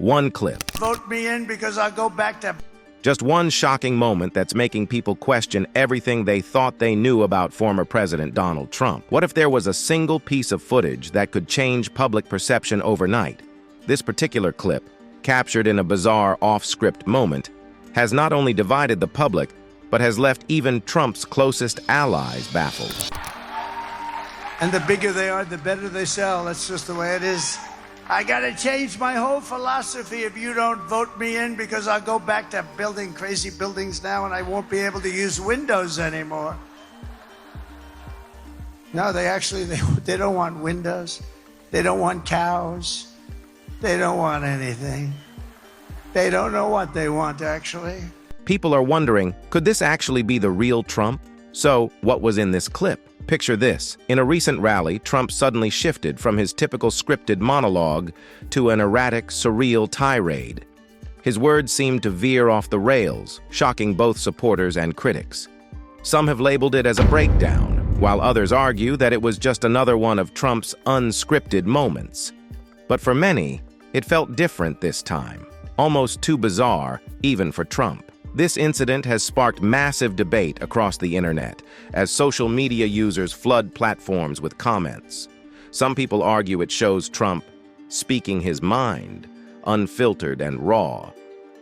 One clip. Vote me in because I'll go back to... Just one shocking moment that's making people question everything they thought they knew about former President Donald Trump. What if there was a single piece of footage that could change public perception overnight? This particular clip, captured in a bizarre off-script moment, has not only divided the public, but has left even Trump's closest allies baffled. And the bigger they are, the better they sell. That's just the way it is. I gotta change my whole philosophy if you don't vote me in, because I'll go back to building crazy buildings now and I won't be able to use windows anymore. No, they don't want windows. They don't want cows. They don't want anything. They don't know what they want, actually. People are wondering, could this actually be the real Trump? So, what was in this clip? Picture this. In a recent rally, Trump suddenly shifted from his typical scripted monologue to an erratic, surreal tirade. His words seemed to veer off the rails, shocking both supporters and critics. Some have labeled it as a breakdown, while others argue that it was just another one of Trump's unscripted moments. But for many, it felt different this time, almost too bizarre, even for Trump. This incident has sparked massive debate across the internet as social media users flood platforms with comments. Some people argue it shows Trump speaking his mind, unfiltered and raw,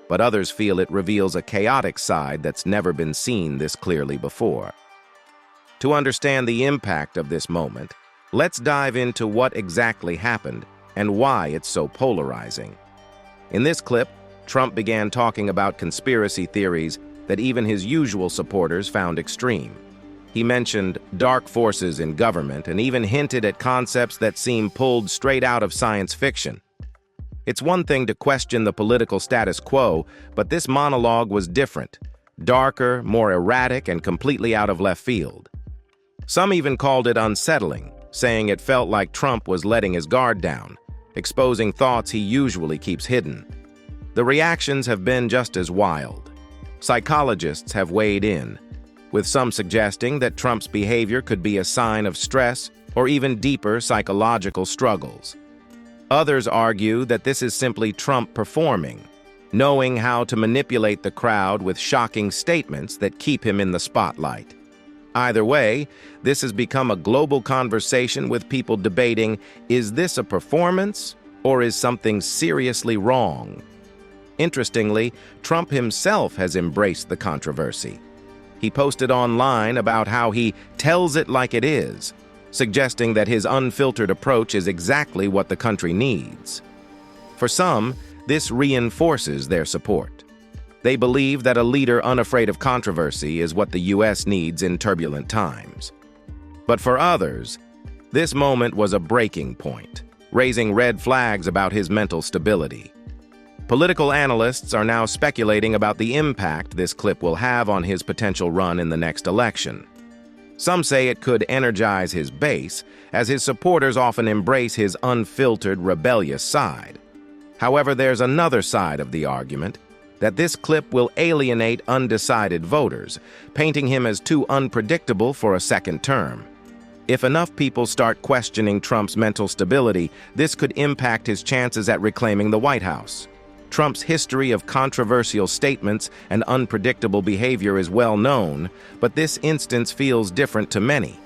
but others feel it reveals a chaotic side that's never been seen this clearly before. To understand the impact of this moment, let's dive into what exactly happened and why it's so polarizing. In this clip, Trump began talking about conspiracy theories that even his usual supporters found extreme. He mentioned dark forces in government and even hinted at concepts that seem pulled straight out of science fiction. It's one thing to question the political status quo, but this monologue was different, darker, more erratic, and completely out of left field. Some even called it unsettling, saying it felt like Trump was letting his guard down, exposing thoughts he usually keeps hidden. The reactions have been just as wild. Psychologists have weighed in, with some suggesting that Trump's behavior could be a sign of stress or even deeper psychological struggles. Others argue that this is simply Trump performing, knowing how to manipulate the crowd with shocking statements that keep him in the spotlight. Either way, this has become a global conversation with people debating, is this a performance or is something seriously wrong? Interestingly, Trump himself has embraced the controversy. He posted online about how he tells it like it is, suggesting that his unfiltered approach is exactly what the country needs. For some, this reinforces their support. They believe that a leader unafraid of controversy is what the U.S. needs in turbulent times. But for others, this moment was a breaking point, raising red flags about his mental stability. Political analysts are now speculating about the impact this clip will have on his potential run in the next election. Some say it could energize his base, as his supporters often embrace his unfiltered, rebellious side. However, there's another side of the argument, that this clip will alienate undecided voters, painting him as too unpredictable for a second term. If enough people start questioning Trump's mental stability, this could impact his chances at reclaiming the White House. Trump's history of controversial statements and unpredictable behavior is well known, but this instance feels different to many.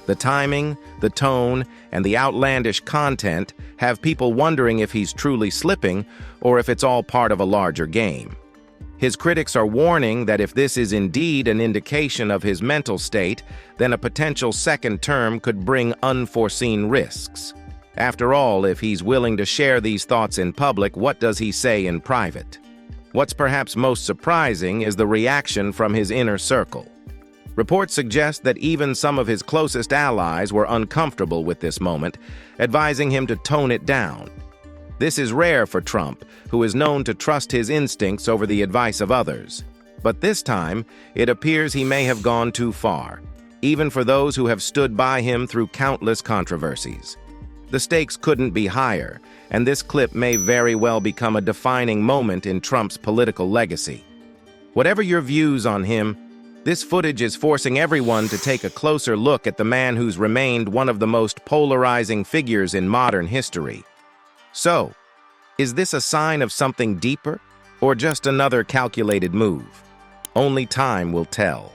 The timing, the tone, and the outlandish content have people wondering if he's truly slipping or if it's all part of a larger game. His critics are warning that if this is indeed an indication of his mental state, then a potential second term could bring unforeseen risks. After all, if he's willing to share these thoughts in public, what does he say in private? What's perhaps most surprising is the reaction from his inner circle. Reports suggest that even some of his closest allies were uncomfortable with this moment, advising him to tone it down. This is rare for Trump, who is known to trust his instincts over the advice of others. But this time, it appears he may have gone too far, even for those who have stood by him through countless controversies. The stakes couldn't be higher, and this clip may very well become a defining moment in Trump's political legacy. Whatever your views on him, this footage is forcing everyone to take a closer look at the man who's remained one of the most polarizing figures in modern history. So, Is this a sign of something deeper, or just another calculated move? Only time will tell.